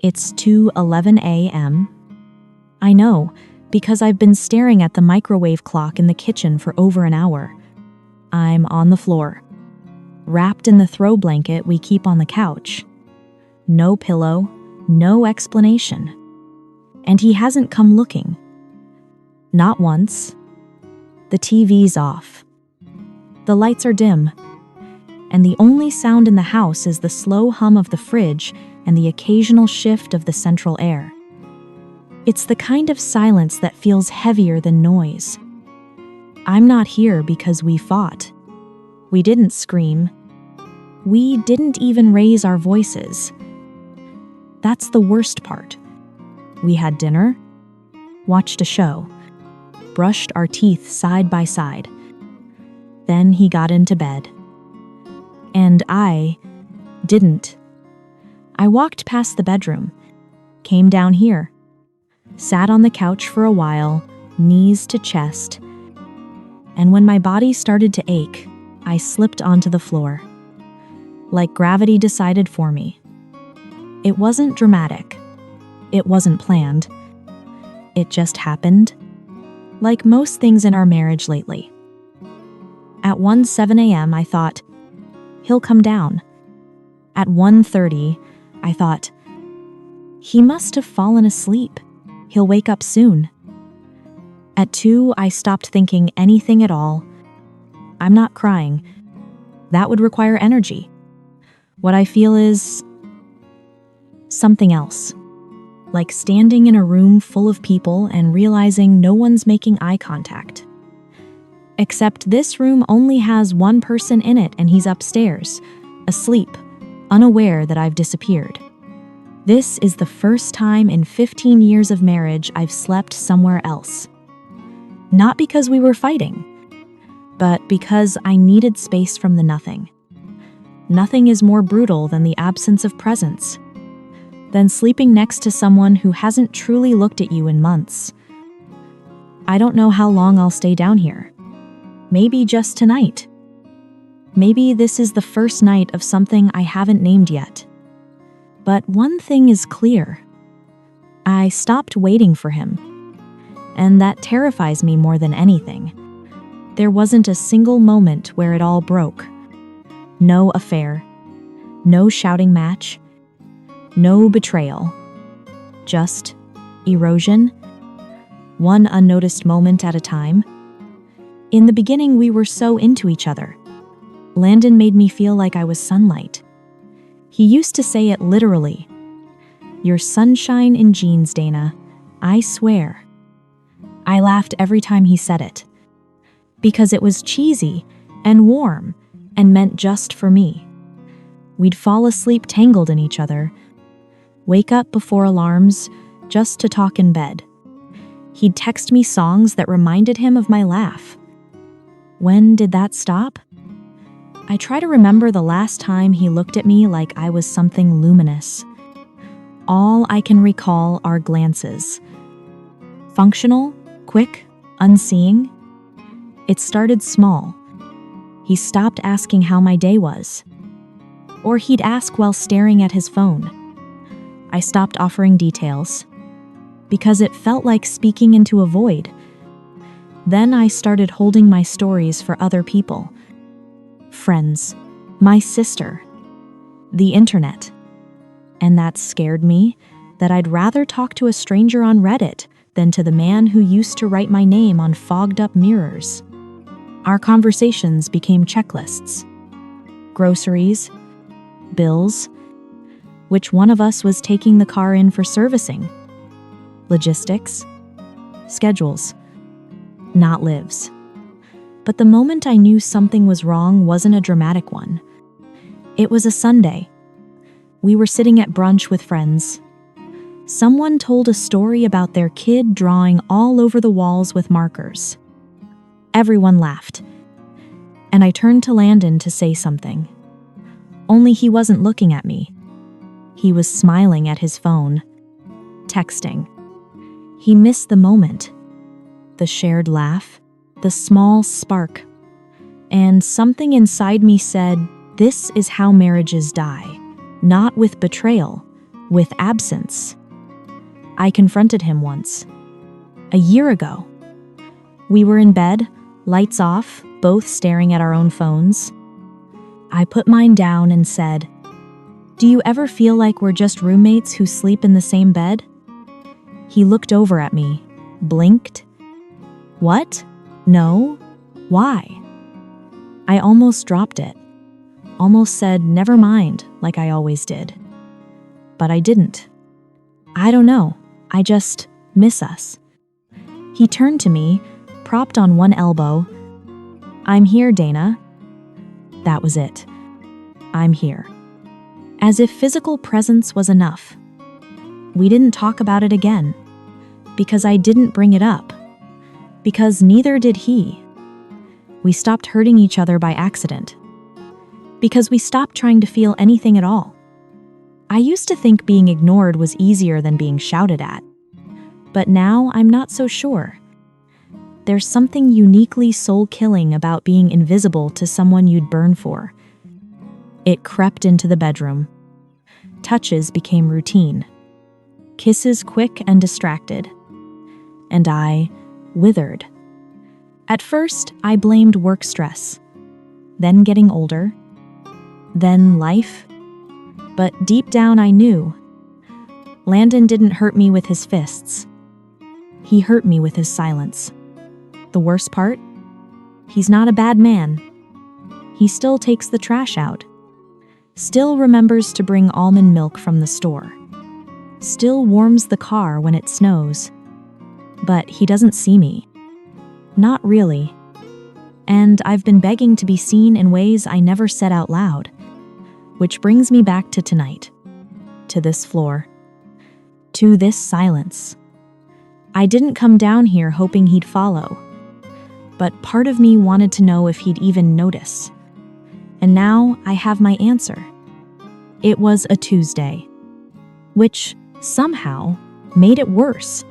It's 2:11 a.m. I know, because I've been staring at the microwave clock in the kitchen for over an hour. I'm on the floor, wrapped in the throw blanket we keep on the couch. No pillow, no explanation. And he hasn't come looking. Not once. The TV's off. The lights are dim. And the only sound in the house is the slow hum of the fridge and the occasional shift of the central air. It's the kind of silence that feels heavier than noise. I'm not here because we fought. We didn't scream. We didn't even raise our voices. That's the worst part. We had dinner, watched a show, brushed our teeth side by side. Then he got into bed. And I didn't. I walked past the bedroom, came down here, sat on the couch for a while, knees to chest, and when my body started to ache, I slipped onto the floor. Like gravity decided for me. It wasn't dramatic. It wasn't planned. It just happened. Like most things in our marriage lately. At 1:07 a.m., I thought, he'll come down. At 1:30, I thought, he must have fallen asleep. He'll wake up soon. At 2, I stopped thinking anything at all. I'm not crying. That would require energy. What I feel is something else. Like standing in a room full of people and realizing no one's making eye contact. Except this room only has one person in it and he's upstairs, asleep, unaware that I've disappeared. This is the first time in 15 years of marriage I've slept somewhere else. Not because we were fighting, but because I needed space from the nothing. Nothing is more brutal than the absence of presence, than sleeping next to someone who hasn't truly looked at you in months. I don't know how long I'll stay down here. Maybe just tonight. Maybe this is the first night of something I haven't named yet. But one thing is clear. I stopped waiting for him. And that terrifies me more than anything. There wasn't a single moment where it all broke. No affair. No shouting match. No betrayal. Just erosion. One unnoticed moment at a time. In the beginning, we were so into each other. Landon made me feel like I was sunlight. He used to say it literally. You're sunshine in jeans, Dana. I swear. I laughed every time he said it. Because it was cheesy and warm and meant just for me. We'd fall asleep tangled in each other. Wake up before alarms just to talk in bed. He'd text me songs that reminded him of my laugh. When did that stop? I try to remember the last time he looked at me like I was something luminous. All I can recall are glances. Functional, quick, unseeing. It started small. He stopped asking how my day was. Or he'd ask while staring at his phone. I stopped offering details. Because it felt like speaking into a void. Then I started holding my stories for other people. Friends, my sister, the internet. And that scared me, that I'd rather talk to a stranger on Reddit than to the man who used to write my name on fogged-up mirrors. Our conversations became checklists. Groceries, bills, which one of us was taking the car in for servicing, logistics, schedules. Not lives. But the moment I knew something was wrong wasn't a dramatic one. It was a Sunday. We were sitting at brunch with friends. Someone told a story about their kid drawing all over the walls with markers. Everyone laughed. And I turned to Landon to say something. Only he wasn't looking at me. He was smiling at his phone, texting. He missed the moment. The shared laugh, the small spark. And something inside me said, this is how marriages die. Not with betrayal, with absence. I confronted him once. A year ago. We were in bed, lights off, both staring at our own phones. I put mine down and said, "Do you ever feel like we're just roommates who sleep in the same bed?" He looked over at me, blinked. "What? No? Why?" I almost dropped it. Almost said, "Never mind," like I always did. But I didn't. I don't know. I just miss us. He turned to me, propped on one elbow. "I'm here, Dana." That was it. I'm here. As if physical presence was enough. We didn't talk about it again. Because I didn't bring it up. Because neither did he. We stopped hurting each other by accident. Because we stopped trying to feel anything at all. I used to think being ignored was easier than being shouted at. But now I'm not so sure. There's something uniquely soul-killing about being invisible to someone you'd burn for. It crept into the bedroom. Touches became routine. Kisses quick and distracted. And I withered. At first, I blamed work stress. Then getting older. Then life. But deep down I knew. Landon didn't hurt me with his fists. He hurt me with his silence. The worst part? He's not a bad man. He still takes the trash out. Still remembers to bring almond milk from the store. Still warms the car when it snows. But he doesn't see me. Not really. And I've been begging to be seen in ways I never said out loud. Which brings me back to tonight. To this floor. To this silence. I didn't come down here hoping he'd follow. But part of me wanted to know if he'd even notice. And now I have my answer. It was a Tuesday. Which, somehow, made it worse.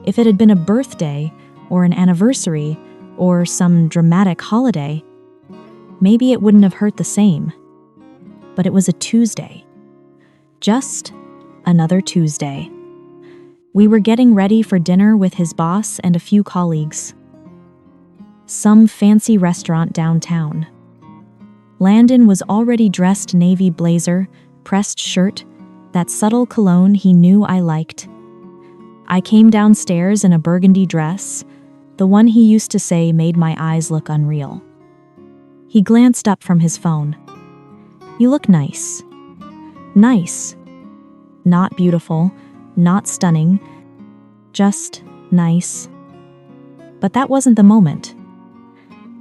If it had been a birthday, or an anniversary, or some dramatic holiday, maybe it wouldn't have hurt the same. But it was a Tuesday. Just another Tuesday. We were getting ready for dinner with his boss and a few colleagues. Some fancy restaurant downtown. Landon was already dressed navy blazer, pressed shirt, that subtle cologne he knew I liked. I came downstairs in a burgundy dress, the one he used to say made my eyes look unreal. He glanced up from his phone. "You look nice." Nice. Not beautiful, not stunning, just nice. But that wasn't the moment.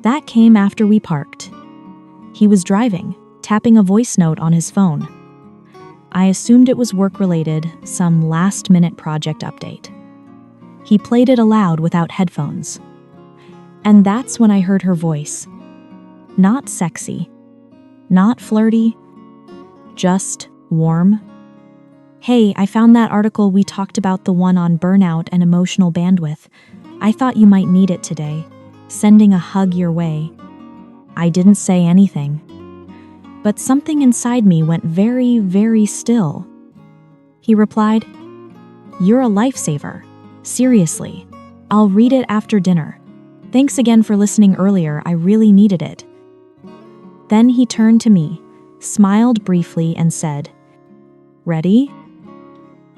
That came after we parked. He was driving, tapping a voice note on his phone. I assumed it was work-related, some last-minute project update. He played it aloud without headphones. And that's when I heard her voice. Not sexy. Not flirty. Just warm. "Hey, I found that article we talked about, the one on burnout and emotional bandwidth. I thought you might need it today. Sending a hug your way." I didn't say anything. But something inside me went very, very still. He replied, "You're a lifesaver. Seriously. I'll read it after dinner. Thanks again for listening earlier, I really needed it." Then he turned to me, smiled briefly and said, "Ready?"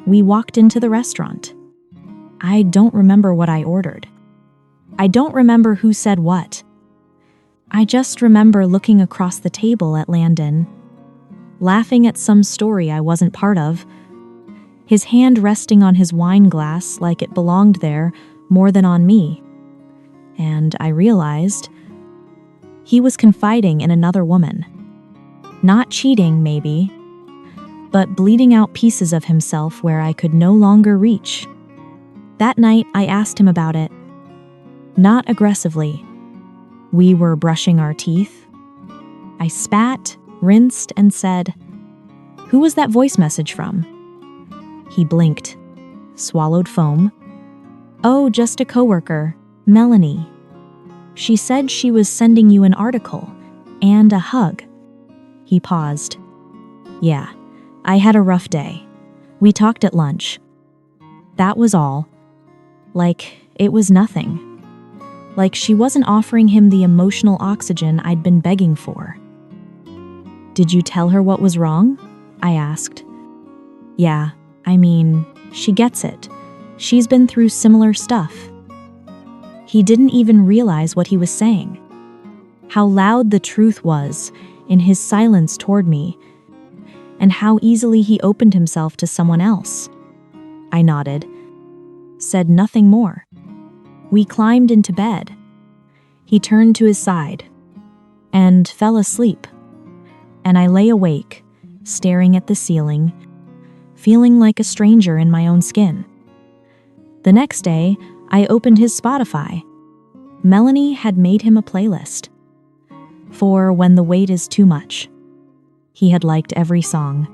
We walked into the restaurant. I don't remember what I ordered. I don't remember who said what. I just remember looking across the table at Landon, laughing at some story I wasn't part of, his hand resting on his wine glass like it belonged there more than on me. And I realized he was confiding in another woman. Not cheating, maybe, but bleeding out pieces of himself where I could no longer reach. That night, I asked him about it. Not aggressively. We were brushing our teeth. I spat, rinsed, and said, "Who was that voice message from?" He blinked, swallowed foam. "Oh, just a coworker, Melanie. She said she was sending you an article and a hug." He paused. "Yeah, I had a rough day. We talked at lunch. That was all. Like, it was nothing. Like she wasn't offering him the emotional oxygen I'd been begging for. Did you tell her what was wrong? I asked. Yeah, I mean, she gets it. She's been through similar stuff. He didn't even realize what he was saying. How loud the truth was in his silence toward me, and how easily he opened himself to someone else. I nodded, said nothing more. We climbed into bed. He turned to his side and fell asleep, and I lay awake, staring at the ceiling, feeling like a stranger in my own skin. The next day, I opened his Spotify. Melanie had made him a playlist for when the weight is too much. He had liked every song,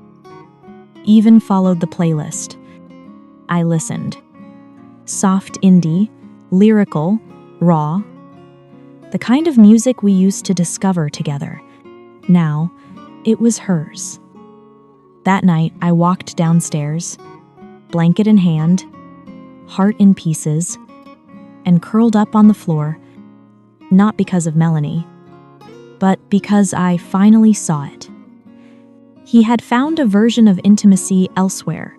even followed the playlist. I listened. Soft indie, lyrical, raw. The kind of music we used to discover together. Now, it was hers. That night, I walked downstairs, blanket in hand, heart in pieces, and curled up on the floor, not because of Melanie, but because I finally saw it. He had found a version of intimacy elsewhere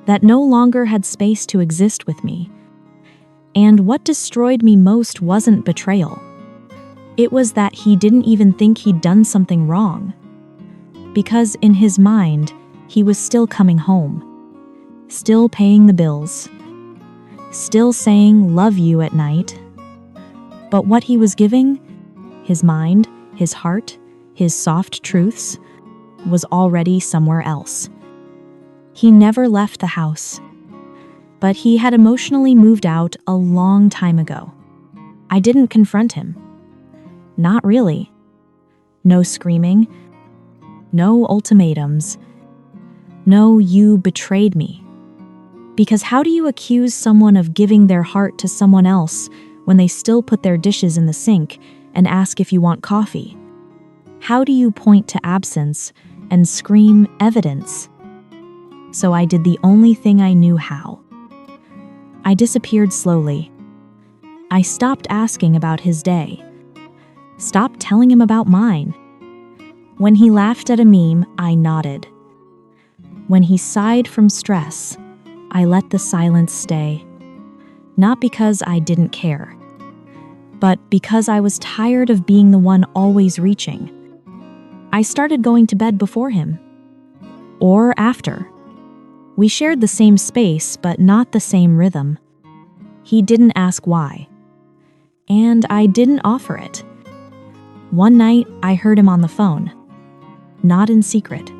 that no longer had space to exist with me. And what destroyed me most wasn't betrayal. It was that he didn't even think he'd done something wrong. Because in his mind, he was still coming home, still paying the bills, still saying love you at night. But what he was giving, his mind, his heart, his soft truths, was already somewhere else. He never left the house, but he had emotionally moved out a long time ago. I didn't confront him. Not really. No screaming. No ultimatums. No, you betrayed me. Because how do you accuse someone of giving their heart to someone else when they still put their dishes in the sink and ask if you want coffee? How do you point to absence and scream evidence? So I did the only thing I knew how. I disappeared slowly. I stopped asking about his day. Stopped telling him about mine. When he laughed at a meme, I nodded. When he sighed from stress, I let the silence stay. Not because I didn't care, but because I was tired of being the one always reaching. I started going to bed before him. Or after. We shared the same space, but not the same rhythm. He didn't ask why. And I didn't offer it. One night, I heard him on the phone. Not in secret.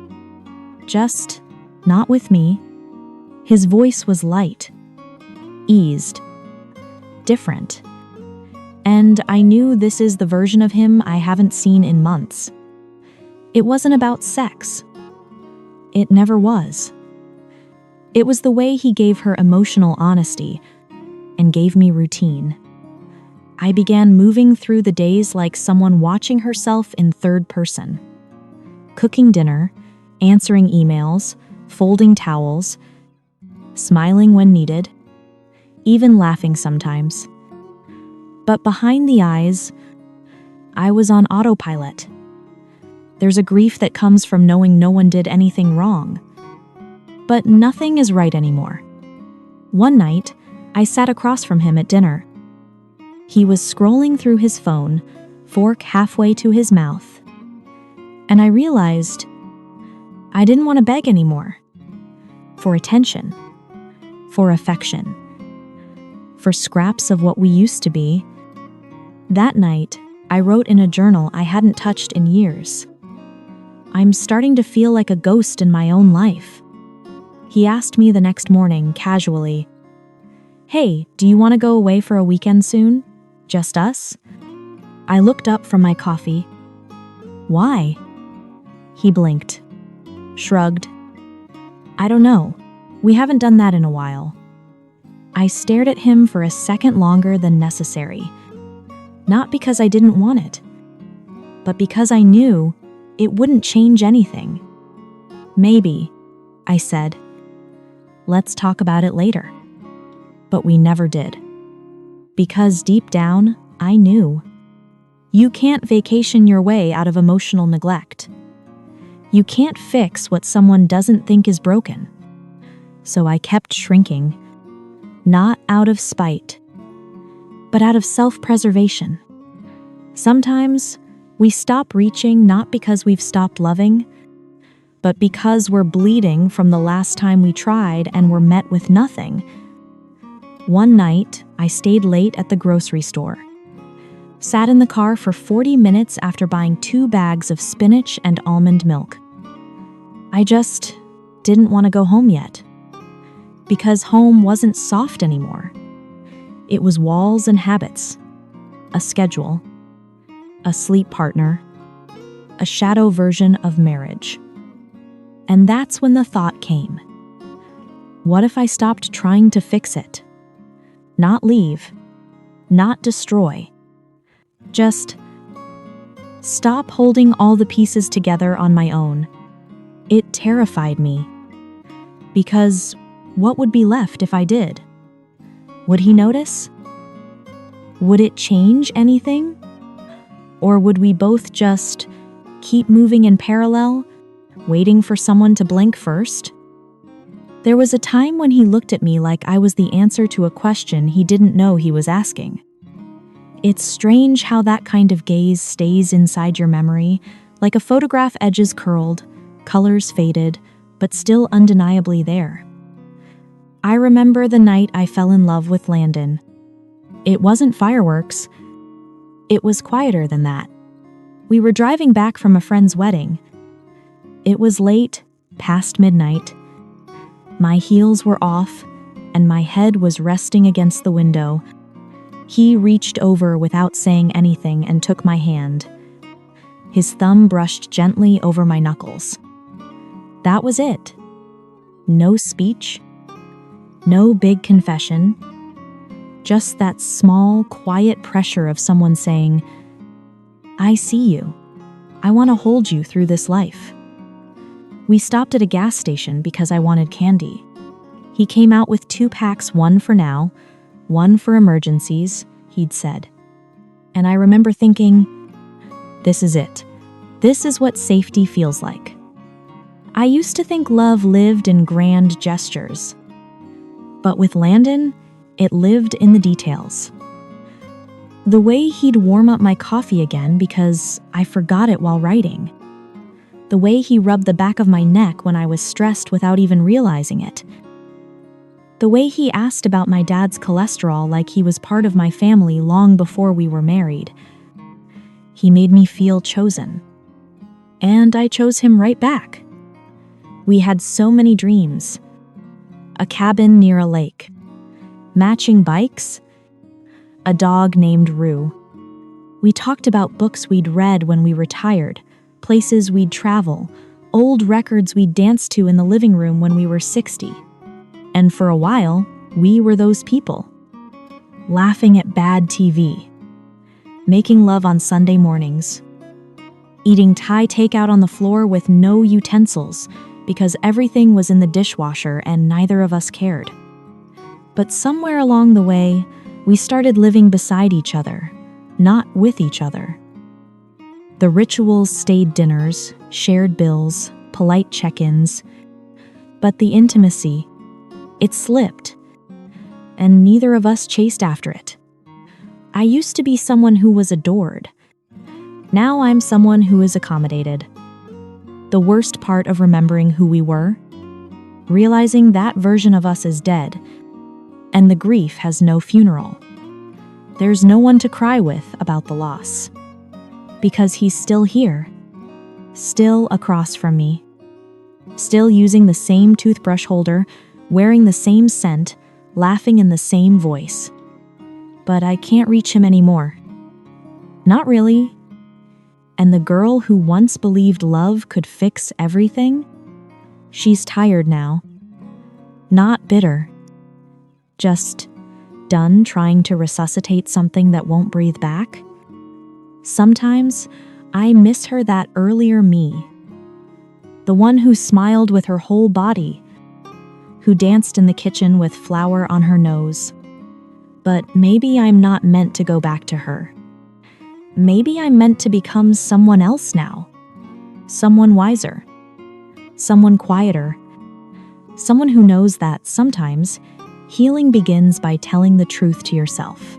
Just not with me. His voice was light, eased, different. And I knew this is the version of him I haven't seen in months. It wasn't about sex. It never was. It was the way he gave her emotional honesty and gave me routine. I began moving through the days like someone watching herself in third person. Cooking dinner, answering emails, folding towels, smiling when needed, even laughing sometimes. But behind the eyes, I was on autopilot. There's a grief that comes from knowing no one did anything wrong. But nothing is right anymore. One night, I sat across from him at dinner. He was scrolling through his phone, fork halfway to his mouth. And I realized I didn't want to beg anymore. For attention. For affection. For scraps of what we used to be. That night, I wrote in a journal I hadn't touched in years. I'm starting to feel like a ghost in my own life. He asked me the next morning, casually, "Hey, do you want to go away for a weekend soon? Just us?" I looked up from my coffee. "Why?" He blinked, shrugged. "I don't know. We haven't done that in a while." I stared at him for a second longer than necessary. Not because I didn't want it, but because I knew it wouldn't change anything. Maybe, I said. Let's talk about it later. But we never did. Because deep down, I knew. You can't vacation your way out of emotional neglect. You can't fix what someone doesn't think is broken. So I kept shrinking, not out of spite, but out of self-preservation. Sometimes we stop reaching not because we've stopped loving, but because we're bleeding from the last time we tried and were met with nothing. One night, I stayed late at the grocery store. Sat in the car for 40 minutes after buying 2 bags of spinach and almond milk. I just didn't want to go home yet. Because home wasn't soft anymore. It was walls and habits, a schedule, a sleep partner, a shadow version of marriage. And that's when the thought came. What if I stopped trying to fix it? Not leave, not destroy. Just stop holding all the pieces together on my own. It terrified me. Because what would be left if I did? Would he notice? Would it change anything? Or would we both just keep moving in parallel, waiting for someone to blink first? There was a time when he looked at me like I was the answer to a question he didn't know he was asking. It's strange how that kind of gaze stays inside your memory, like a photograph, edges curled, colors faded, but still undeniably there. I remember the night I fell in love with Landon. It wasn't fireworks. It was quieter than that. We were driving back from a friend's wedding. It was late, past midnight. My heels were off, and my head was resting against the window. He reached over without saying anything and took my hand. His thumb brushed gently over my knuckles. That was it. No speech. No big confession. Just that small, quiet pressure of someone saying, I see you. I want to hold you through this life. We stopped at a gas station because I wanted candy. He came out with 2 packs, one for now, one for emergencies, he'd said. And I remember thinking, this is it. This is what safety feels like. I used to think love lived in grand gestures. But with Landon, it lived in the details. The way he'd warm up my coffee again because I forgot it while writing. The way he rubbed the back of my neck when I was stressed without even realizing it. The way he asked about my dad's cholesterol like he was part of my family long before we were married. He made me feel chosen. And I chose him right back. We had so many dreams. A cabin near a lake. Matching bikes. A dog named Rue. We talked about books we'd read when we were tired, places we'd travel, old records we'd dance to in the living room when we were 60. And for a while, we were those people. Laughing at bad TV. Making love on Sunday mornings. Eating Thai takeout on the floor with no utensils because everything was in the dishwasher and neither of us cared. But somewhere along the way, we started living beside each other, not with each other. The rituals stayed dinners, shared bills, polite check-ins. But the intimacy, it slipped, and neither of us chased after it. I used to be someone who was adored. Now I'm someone who is accommodated. The worst part of remembering who we were? Realizing that version of us is dead, and the grief has no funeral. There's no one to cry with about the loss. Because he's still here. Still across from me. Still using the same toothbrush holder, wearing the same scent, laughing in the same voice. But I can't reach him anymore. Not really. And the girl who once believed love could fix everything? She's tired now. Not bitter. Just done trying to resuscitate something that won't breathe back. Sometimes I miss her, that earlier me. the one who smiled with her whole body, who danced in the kitchen with flour on her nose. But maybe I'm not meant to go back to her. Maybe I'm meant to become someone else now. Someone wiser. Someone quieter. Someone who knows that sometimes healing begins by telling the truth to yourself,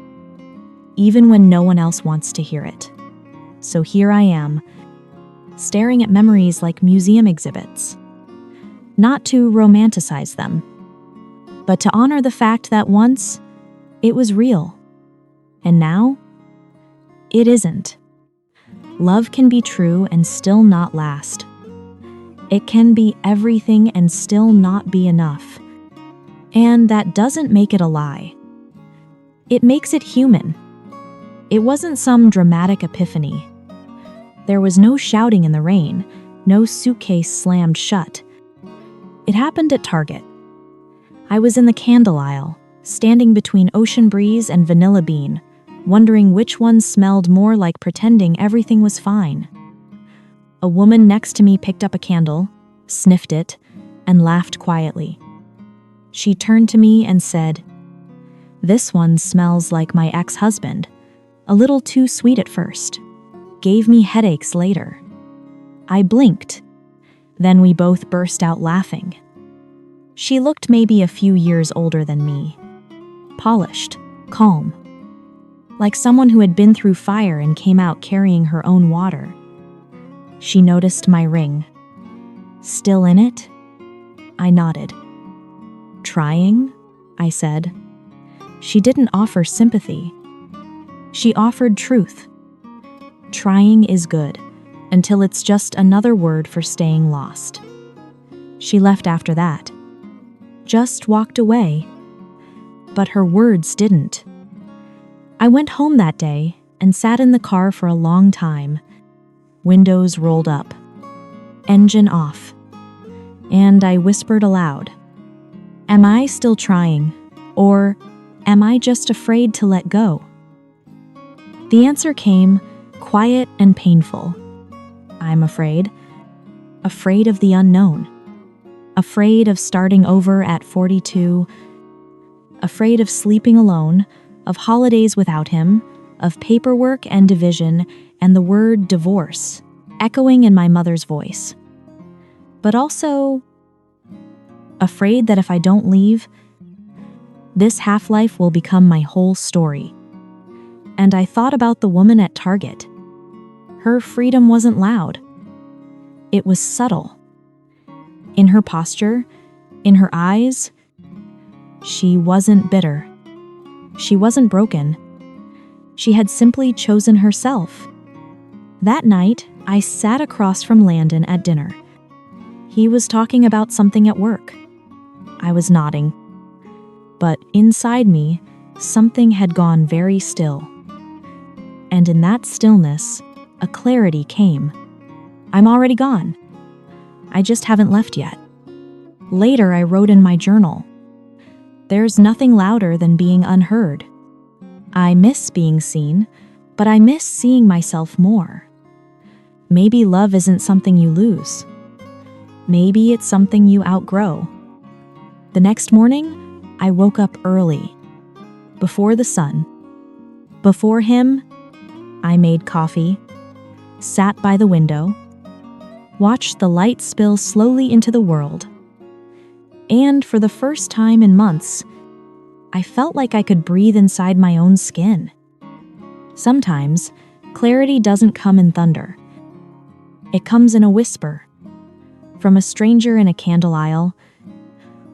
even when no one else wants to hear it. So here I am, staring at memories like museum exhibits. Not to romanticize them, but to honor the fact that once it was real, and now it isn't. Love can be true and still not last. It can be everything and still not be enough. And that doesn't make it a lie. It makes it human. It wasn't some dramatic epiphany. There was no shouting in the rain, no suitcase slammed shut. It happened at Target. I was in the candle aisle, standing between Ocean Breeze and Vanilla Bean, wondering which one smelled more like pretending everything was fine. A woman next to me picked up a candle, sniffed it, and laughed quietly. She turned to me and said, "This one smells like my ex-husband. A little too sweet at first. Gave me headaches later." I blinked. Then we both burst out laughing. She looked maybe a few years older than me. Polished, calm. Like someone who had been through fire and came out carrying her own water. She noticed my ring. "Still in it?" I nodded. "Trying?" I said. She didn't offer sympathy. She offered truth. Trying is good, until it's just another word for staying lost. She left after that. Just walked away. But her words didn't. I went home that day and sat in the car for a long time. Windows rolled up. Engine off. And I whispered aloud, "Am I still trying? Or am I just afraid to let go?" The answer came, quiet and painful. I'm afraid. Afraid of the unknown. Afraid of starting over at 42. Afraid of sleeping alone, of holidays without him, of paperwork and division, and the word divorce echoing in my mother's voice. But also afraid that if I don't leave, this half-life will become my whole story. And I thought about the woman at Target. Her freedom wasn't loud. It was subtle. In her posture, in her eyes, she wasn't bitter. She wasn't broken. She had simply chosen herself. That night, I sat across from Landon at dinner. He was talking about something at work. I was nodding. But inside me, something had gone very still. And in that stillness, a clarity came. I'm already gone. I just haven't left yet. Later, I wrote in my journal, "There's nothing louder than being unheard. I miss being seen, but I miss seeing myself more." Maybe love isn't something you lose. Maybe it's something you outgrow. The next morning, I woke up early. Before the sun. Before him, I made coffee, sat by the window, watched the light spill slowly into the world. And for the first time in months, I felt like I could breathe inside my own skin. Sometimes, clarity doesn't come in thunder. It comes in a whisper, from a stranger in a candle aisle,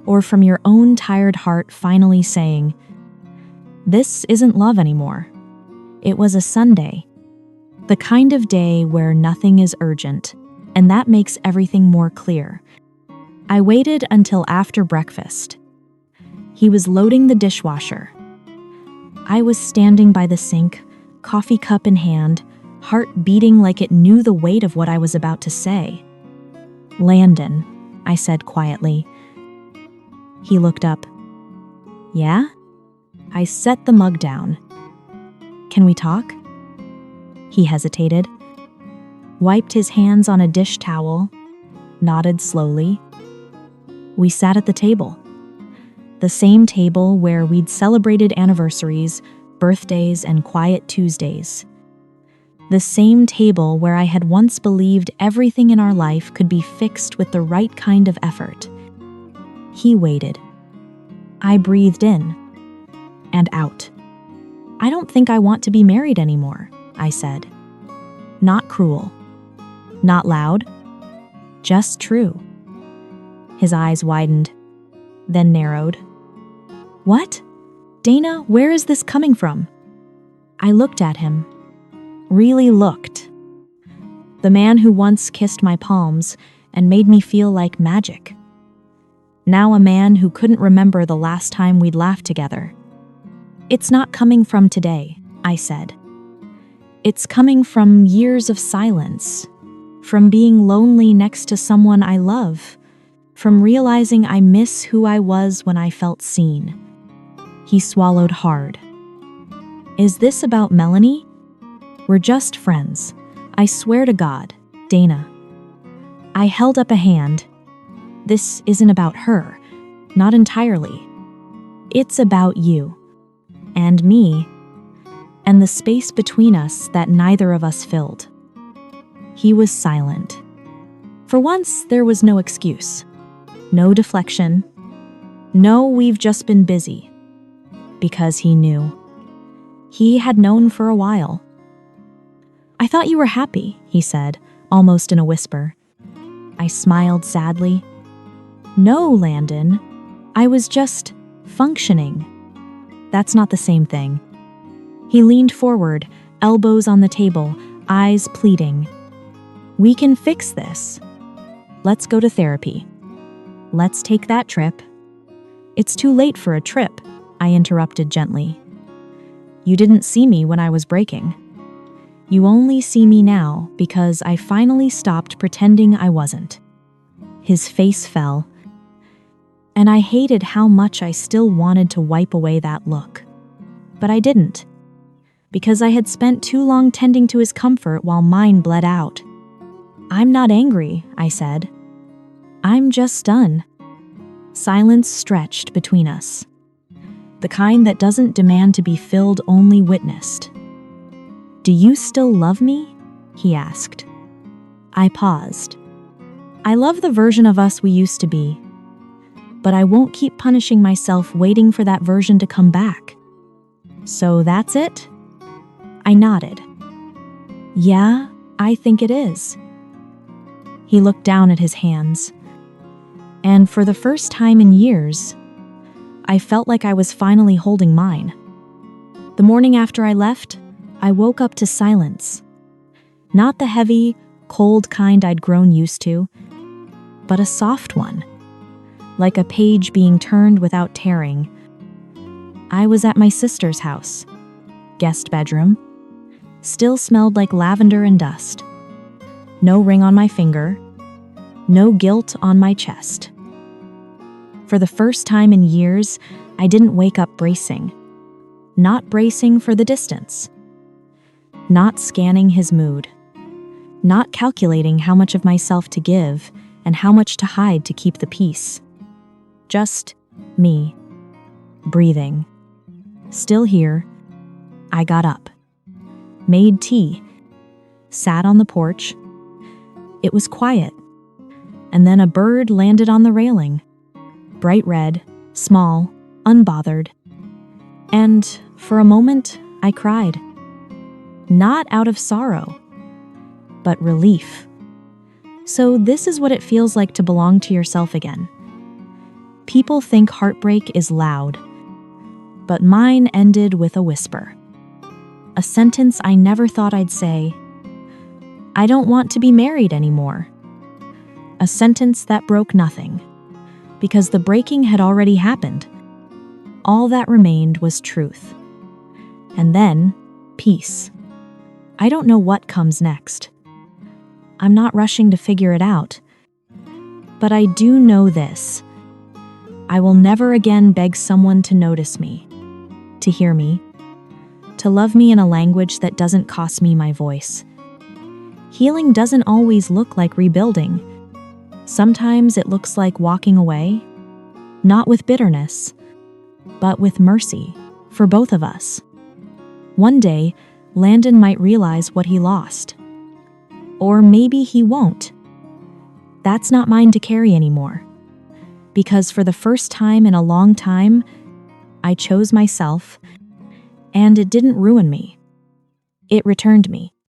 or from your own tired heart finally saying, "This isn't love anymore." It was a Sunday, the kind of day where nothing is urgent, and that makes everything more clear. I waited until after breakfast. He was loading the dishwasher. I was standing by the sink, coffee cup in hand, heart beating like it knew the weight of what I was about to say. "Landon," I said quietly. He looked up. "Yeah?" I set the mug down. "Can we talk?" He hesitated, wiped his hands on a dish towel, nodded slowly. We sat at the table. The same table where we'd celebrated anniversaries, birthdays, and quiet Tuesdays. The same table where I had once believed everything in our life could be fixed with the right kind of effort. He waited. I breathed in and out. "I don't think I want to be married anymore," I said. Not cruel. Not loud. Just true. His eyes widened, then narrowed. "What? Dana, where is this coming from?" I looked at him. Really looked. The man who once kissed my palms and made me feel like magic. Now a man who couldn't remember the last time we'd laughed together. "It's not coming from today," I said. "It's coming from years of silence, from being lonely next to someone I love, from realizing I miss who I was when I felt seen." He swallowed hard. "Is this about Melanie? We're just friends. I swear to God, Dana." I held up a hand. "This isn't about her. Not entirely. It's about you. And me. And the space between us that neither of us filled." He was silent. For once, there was no excuse. No deflection. No, we've just been busy. Because he knew. He had known for a while. "I thought you were happy," he said, almost in a whisper. I smiled sadly. "No, Landon. I was just functioning." "That's not the same thing." He leaned forward, elbows on the table, eyes pleading. "We can fix this. Let's go to therapy. Let's take that trip." "It's too late for a trip," I interrupted gently. "You didn't see me when I was breaking. You only see me now because I finally stopped pretending I wasn't." His face fell, and I hated how much I still wanted to wipe away that look. But I didn't, because I had spent too long tending to his comfort while mine bled out. "I'm not angry," I said. "I'm just done." Silence stretched between us. The kind that doesn't demand to be filled, only witnessed. "Do you still love me?" he asked. I paused. "I love the version of us we used to be. But I won't keep punishing myself waiting for that version to come back." "So that's it?" I nodded. "Yeah, I think it is." He looked down at his hands. And for the first time in years, I felt like I was finally holding mine. The morning after I left, I woke up to silence. Not the heavy, cold kind I'd grown used to, but a soft one, like a page being turned without tearing. I was at my sister's house, guest bedroom. Still smelled like lavender and dust. No ring on my finger. No guilt on my chest. For the first time in years, I didn't wake up bracing. Not bracing for the distance. Not scanning his mood. Not calculating how much of myself to give and how much to hide to keep the peace. Just me. Breathing. Still here. I got up. Made tea. Sat on the porch. It was quiet. And then a bird landed on the railing. Bright red, small, unbothered. And for a moment, I cried. Not out of sorrow, but relief. So this is what it feels like to belong to yourself again. People think heartbreak is loud, but mine ended with a whisper. A sentence I never thought I'd say. "I don't want to be married anymore." A sentence that broke nothing, because the breaking had already happened. All that remained was truth. And then, peace. I don't know what comes next. I'm not rushing to figure it out. But I do know this. I will never again beg someone to notice me, to hear me, to love me in a language that doesn't cost me my voice. Healing doesn't always look like rebuilding. Sometimes it looks like walking away, not with bitterness, but with mercy for both of us. One day, Landon might realize what he lost. Or maybe he won't. That's not mine to carry anymore. Because for the first time in a long time, I chose myself, and it didn't ruin me. It returned me.